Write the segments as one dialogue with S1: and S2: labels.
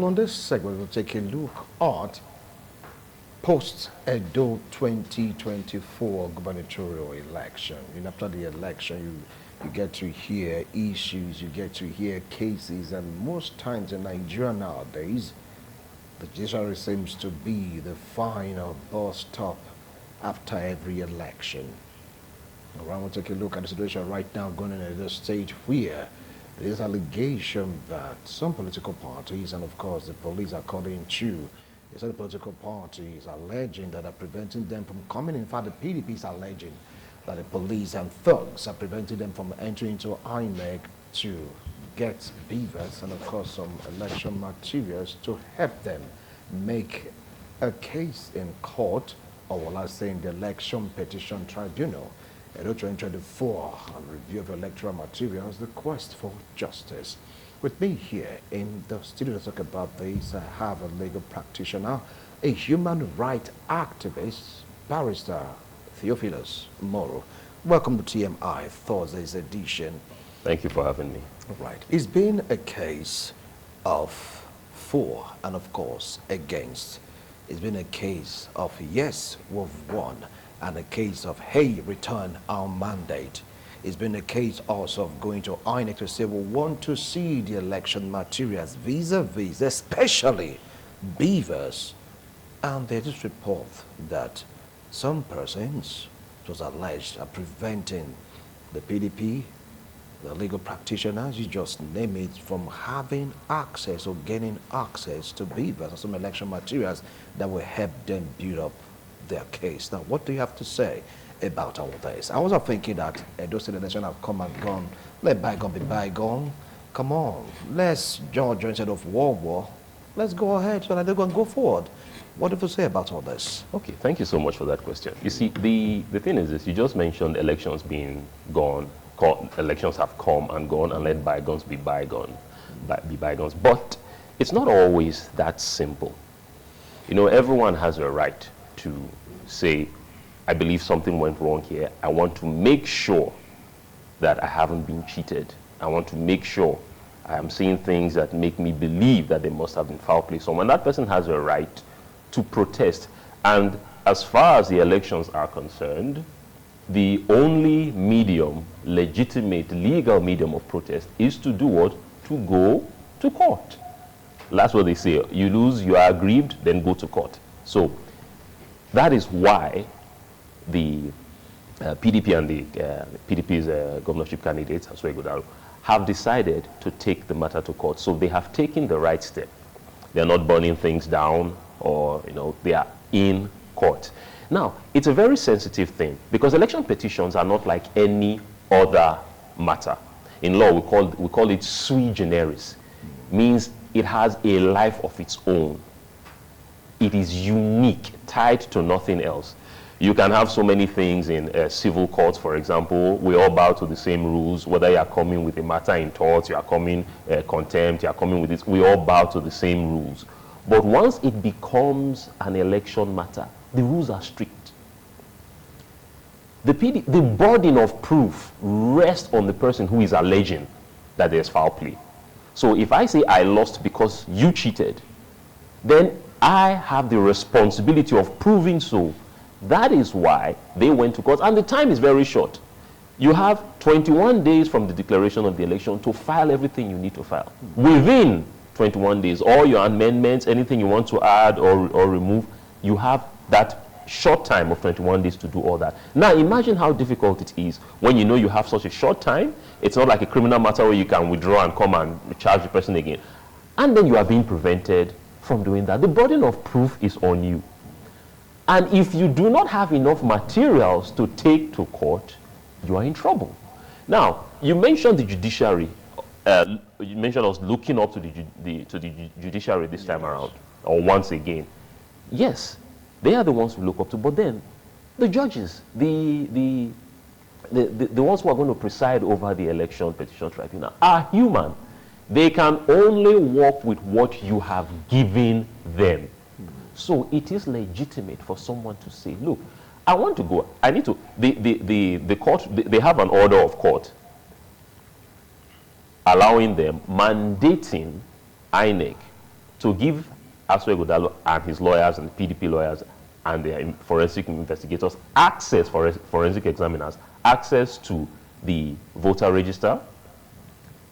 S1: On this segment, we'll take a look at post-Edo 2024 gubernatorial election. After the election, you get to hear issues, you get to hear cases, and most times in Nigeria nowadays, the judiciary seems to be the final bus stop after every election. All right, we'll take a look at the situation right now going on in the state where there is allegation that some political parties, and of course the police according to the political parties, alleging that are preventing them from coming. In fact, the PDP is alleging that the police and thugs are preventing them from entering into INEC to get beavers and of course some election materials to help them make a case in court, or will I say in the Election Petition Tribunal, Edo 2024, and review of electoral materials, the quest for justice. With me here in the studio to talk about this, I have a legal practitioner, a human rights activist, Barrister Theophilus Moro. Welcome to TMI Thursday's edition.
S2: Thank you for having me.
S1: Right. It's been a case of for and of course against. It's been a case of yes, we've won, and a case of hey, return our mandate. It's been a case also of going to INEC to say we want to see the election materials vis-a-vis, especially beavers. And there's this report that some persons, it was alleged, are preventing the PDP, the legal practitioners, you just name it, from having access or gaining access to beavers or some election materials that will help them build up their case. Now, what do you have to say about all this? I was thinking that those elections have come and gone. Let bygone be bygone. Come on, let's judge instead of war. Let's go ahead so that they're going to go forward. What do you say about all this?
S2: Okay, thank you so much for that question. You see, the thing is this, you just mentioned elections being gone. Elections have come and gone, and let bygones be bygones. But it's not always that simple. You know, everyone has a right to say, I believe something went wrong here. I want to make sure that I haven't been cheated. I want to make sure I am seeing things that make me believe that there must have been foul play somewhere. And that person has a right to protest. And as far as the elections are concerned, the only medium, legitimate, legal medium of protest is to do what? To go to court. That's what they say. You lose, you are aggrieved, then go to court. So that is why the PDP and the PDP's governorship candidates, have decided to take the matter to court. So they have taken the right step. They are not burning things down, or they are in court. Now, it's a very sensitive thing because election petitions are not like any other matter. In law, we call it sui generis. Means it has a life of its own. It is unique, tied to nothing else. You can have so many things in civil courts, for example. We all bow to the same rules, whether you are coming with a matter in tort, you are coming contempt, you are coming with this. We all bow to the same rules. But once it becomes an election matter, the rules are strict. The burden of proof rests on the person who is alleging that there's foul play. So if I say I lost because you cheated, then I have the responsibility of proving so. That is why they went to court, and the time is very short. You have 21 days from the declaration of the election to file everything you need to file. Within 21 days, all your amendments, anything you want to add or remove, you have that short time of 21 days to do all that. Now imagine how difficult it is when you know you have such a short time. It's not like a criminal matter where you can withdraw and come and charge the person again. And then you are being prevented from doing that. The burden of proof is on you. And if you do not have enough materials to take to court, you are in trouble. Now, you mentioned the judiciary. You mentioned us looking up to the judiciary this time around, or once again. Yes, they are the ones we look up to, but then the judges, the ones who are going to preside over the election petition tribunal are human. They can only work with what you have given them. So it is legitimate for someone to say, look, I want to go, I need to, the court, they have an order of court allowing them, mandating INEC to give Asue and his lawyers and the PDP lawyers and the forensic investigators access, forensic examiners, access to the voter register,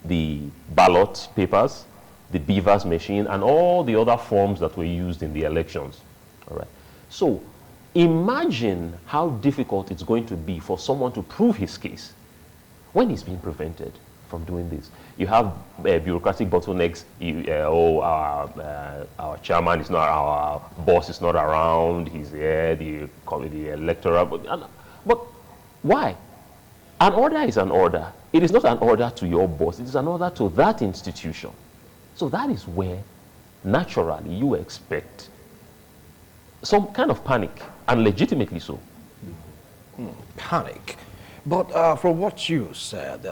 S2: the ballot papers, the beavers machine, and all the other forms that were used in the elections. All right. So imagine how difficult it's going to be for someone to prove his case when he's being prevented from doing this. You have bureaucratic bottlenecks. Our chairman is not, our boss is not around, he's there, the electoral. But why? An order is an order. It is not an order to your boss, it is an order to that institution. So that is where, naturally, you expect some kind of panic, and legitimately so.
S1: Panic. But from what you said,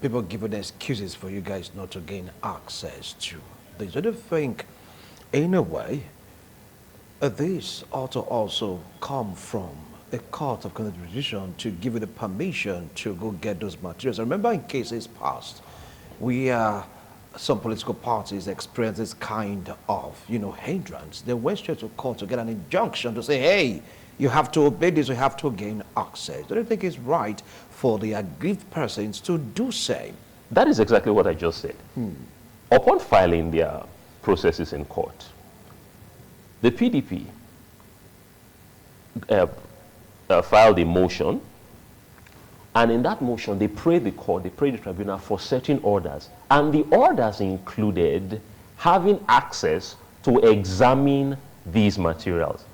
S1: people giving excuses for you guys not to gain access to this. Do you think, in a way, this ought to also come from a court of constitution to give you the permission to go get those materials? I remember in cases past, some political parties experience this kind of, hindrance. They went straight to court to get an injunction to say, hey, you have to obey this, you have to gain access. Do you think it's right for the aggrieved persons to do same?
S2: That is exactly what I just said. Upon filing their processes in court, the PDP filed a motion, and in that motion, they prayed the court, they prayed the tribunal for certain orders. And the orders included having access to examine these materials.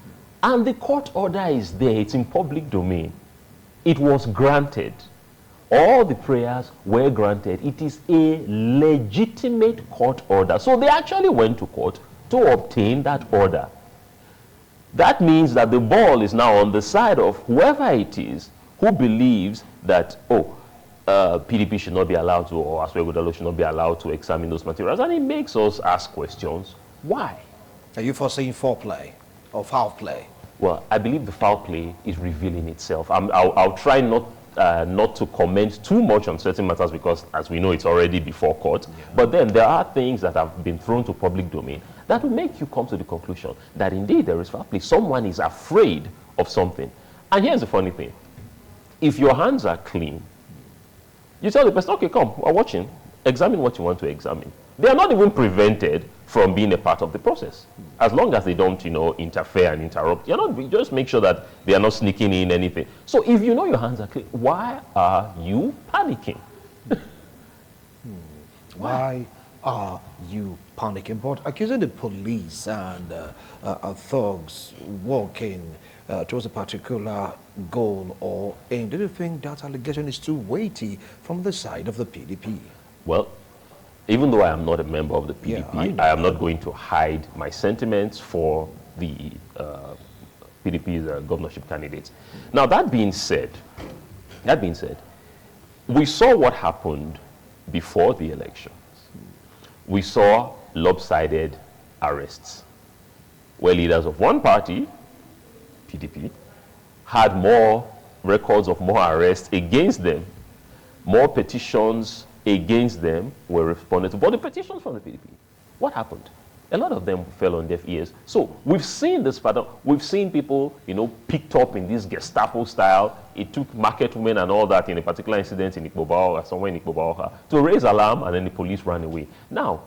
S2: And the court order is there, it's in public domain. It was granted. All the prayers were granted. It is a legitimate court order. So they actually went to court to obtain that order. That means that the ball is now on the side of whoever it is who believes that, PDP should not be allowed to, or Asue should not be allowed to examine those materials. And it makes us ask questions. Why?
S1: Are you foreseeing foreplay or foul play?
S2: Well, I believe the foul play is revealing itself. I'll try not to comment too much on certain matters because, as we know, it's already before court. Yeah. But then there are things that have been thrown to public domain that will make you come to the conclusion that indeed there is foul play. Someone is afraid of something. And here's the funny thing. If your hands are clean, you tell the person, okay, come, we're watching. Examine what you want to examine. They are not even prevented from being a part of the process. As long as they don't, interfere and interrupt. You just make sure that they are not sneaking in anything. So if you know your hands are clean, why are you panicking?
S1: Why are you panicking? But accusing the police and thugs walking towards a particular goal or aim, do you think that allegation is too weighty from the side of the PDP?
S2: Well, even though I am not a member of the PDP, I am not going to hide my sentiments for the PDP's governorship candidates. Now, that being said, we saw what happened before the elections. We saw lopsided arrests, where leaders of one party, PDP, had more records of more arrests against them, more petitions against them were responded to. But the petitions from the PDP, what happened? A lot of them fell on deaf ears. So we've seen this pattern. We've seen people, picked up in this Gestapo style. It took market women and all that in a particular incident in Ikpobaoha, somewhere in Ikpobaoha, to raise alarm, and then the police ran away. Now,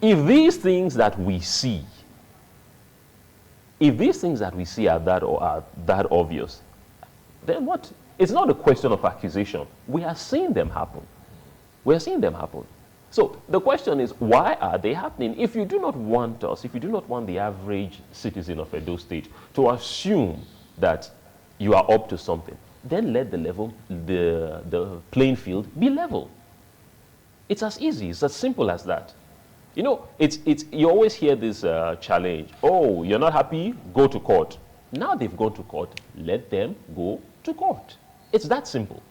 S2: if these things that we see are that obvious, then what? It's not a question of accusation. We are seeing them happen. So the question is, why are they happening? If you do not want the average citizen of Edo State to assume that you are up to something, then let the playing field be level. It's as easy, it's as simple as that. You always hear this challenge. Oh, you're not happy? Go to court. Now they've gone to court. Let them go to court. It's that simple.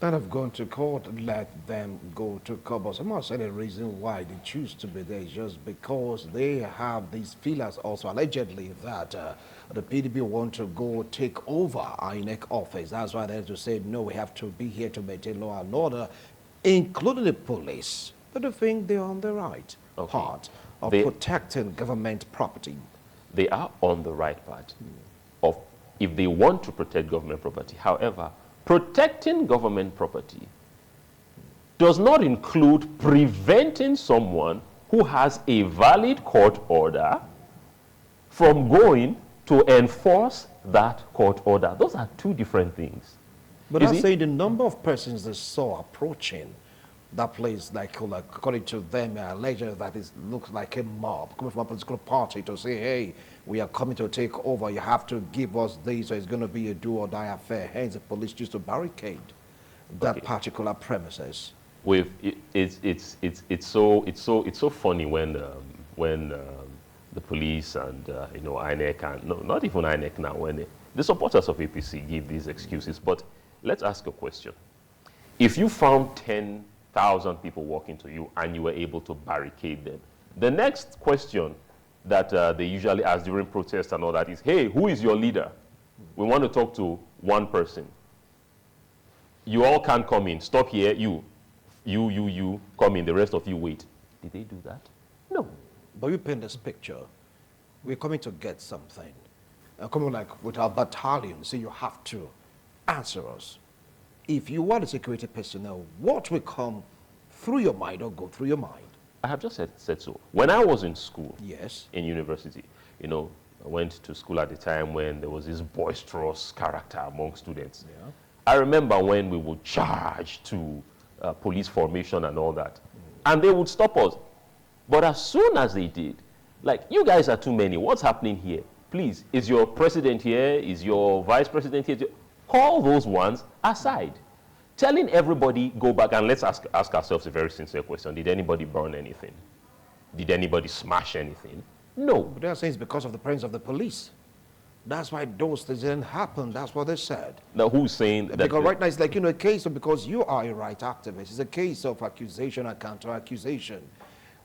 S1: That have gone to court, let them go to court. But some have said the reason why they choose to be there is just because they have these feelers also, allegedly, that the PDP want to go take over INEC office. That's why they have to say, no, we have to be here to maintain law and order, including the police. But I think they're on the right. part of
S2: They-
S1: protecting government property.
S2: They are on the right part of if they want to protect government property. However, protecting government property does not include preventing someone who has a valid court order from going to enforce that court order. Those are two different things.
S1: But
S2: You
S1: I
S2: see?
S1: say the number of persons they saw approaching that place, like according to them, alleged that it looks like a mob coming from a political party to say, hey, we are coming to take over, you have to give us this, or it's going to be a do or die affair. Hence, the police used to barricade that
S2: Okay.
S1: particular premises.
S2: It's so funny when the police and INEC and no, not even INEC now, when the supporters of APC give these excuses. But let's ask a question: if you found 10,000 people walking to you and you were able to barricade them, the next question that they usually ask during protests and all that is, hey, who is your leader? We want to talk to one person. You all can't come in. Stop here. You come in. The rest of you wait. Did they do that? No.
S1: But you paint this picture, we're coming to get something. Coming like with our battalion, so you have to answer us. If you are the security personnel, what will come through your mind or go through your mind?
S2: I have just said so. When I was in school,
S1: Yes.
S2: in university, I went to school at the time when there was this boisterous character among students.
S1: Yeah.
S2: I remember when we would charge to police formation and all that, and they would stop us. But as soon as they did, like, you guys are too many. What's happening here? Please, is your president here? Is your vice president here? Call those ones aside. Telling everybody, go back and let's ask ourselves a very sincere question. Did anybody burn anything? Did anybody smash anything? No.
S1: But they're saying it's because of the presence of the police. That's why those things didn't happen. That's what they said.
S2: Now, who's saying that?
S1: Because right now it's like, a case of, because you are a right activist, it's a case of accusation and counter-accusation.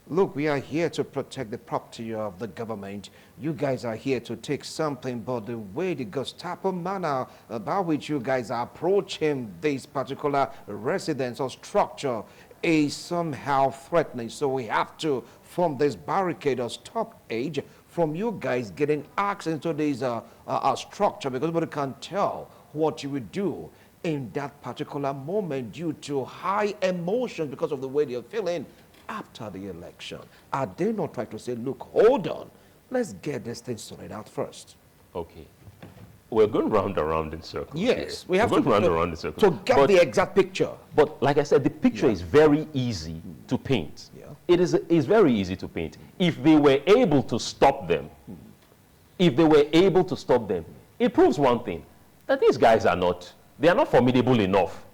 S1: Look, we are here to protect the property of the government. You guys are here to take something, but the way, the Gestapo manner about which you guys are approaching this particular residence or structure is somehow threatening. So we have to form this barricade or stoppage from you guys getting access into this structure, because nobody can tell what you would do in that particular moment due to high emotions because of the way they're feeling after the election. Are they not trying to say, look, hold on, let's get this thing sorted out first?
S2: Okay. We're going round and round in circles.
S1: Yes,
S2: here.
S1: we have
S2: We're
S1: to
S2: going round and round in circles.
S1: to get
S2: But-
S1: the exact picture.
S2: But like I said, the picture is very easy to paint.
S1: Yeah.
S2: It's very easy to paint. If they were able to stop them, it proves one thing, that these guys are not formidable enough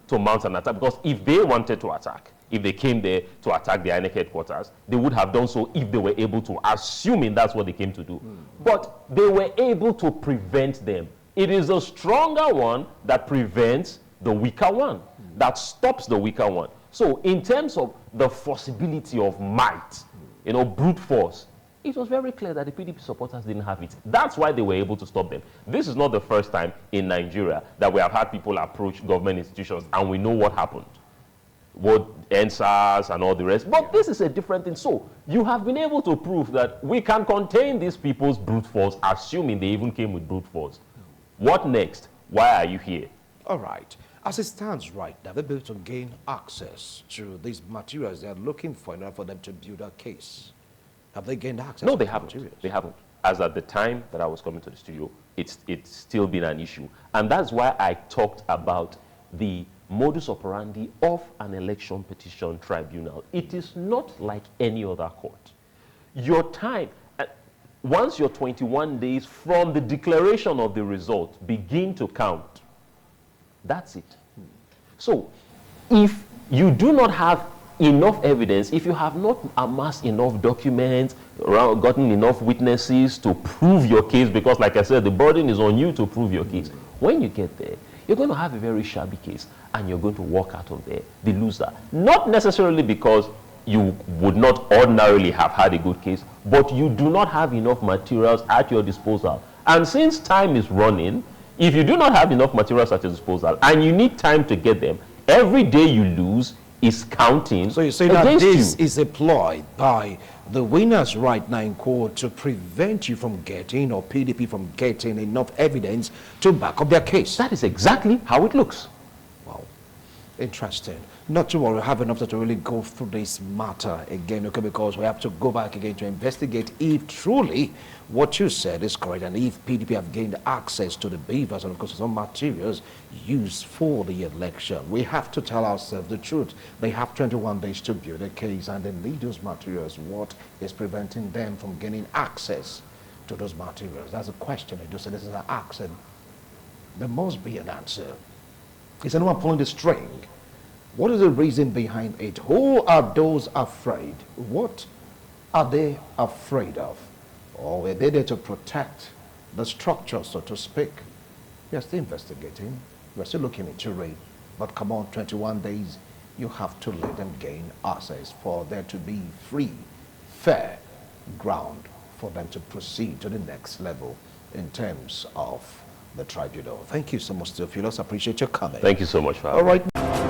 S2: to mount an attack. Because if they wanted to attack, if they came there to attack the INEC headquarters, they would have done so if they were able to, assuming that's what they came to do. But they were able to prevent them. It is the stronger one that prevents the weaker one, that stops the weaker one. So in terms of the possibility of might, brute force, it was very clear that the PDP supporters didn't have it. That's why they were able to stop them. This is not the first time in Nigeria that we have had people approach government institutions and we know what happened. What NSAS and all the rest. But this is a different thing. So you have been able to prove that we can contain these people's brute force, assuming they even came with brute force. What next? Why are you here?
S1: All right. As it stands right now, they'll be able to gain access to these materials they're looking for in order for them to build a case. Have they gained access?
S2: No,
S1: to
S2: they
S1: the
S2: haven't.
S1: materials?
S2: They haven't. As at the time that I was coming to the studio, it's still been an issue. And that's why I talked about the modus operandi of an election petition tribunal. It is not like any other court. Your time, once your 21 days from the declaration of the result begin to count, that's it. So, if you do not have enough evidence, if you have not amassed enough documents, gotten enough witnesses to prove your case, because like I said, the burden is on you to prove your case. When you get there, you're going to have a very shabby case and you're going to walk out of there the loser. Not necessarily because you would not ordinarily have had a good case, but you do not have enough materials at your disposal. And since time is running, if you do not have enough materials at your disposal and you need time to get them, every day you lose is counting
S1: So you say that
S2: against
S1: this
S2: you.
S1: is a ploy by the winners right now in court to prevent you from getting, or PDP from getting, enough evidence to back up their case.
S2: That is exactly how it looks.
S1: Wow, interesting. Not to worry, we have enough time to really go through this matter again, okay, because we have to go back again to investigate if truly what you said is correct, and if PDP have gained access to the beavers and of course some materials used for the election. We have to tell ourselves the truth. They have 21 days to build a case, and they need those materials. What is preventing them from gaining access to those materials? That's a question. I just said this is an accent. There must be an answer. Is anyone pulling the string? What is the reason behind it? Who are those afraid? What are they afraid of? Or were they there to protect the structure, so to speak? We are still investigating. We are still looking into it. But come on, 21 days, you have to let them gain access for there to be free, fair ground for them to proceed to the next level in terms of the tribunal. Thank you so much, Theophilus. I appreciate your comment.
S2: Thank you so much for
S1: All
S2: having me.
S1: right.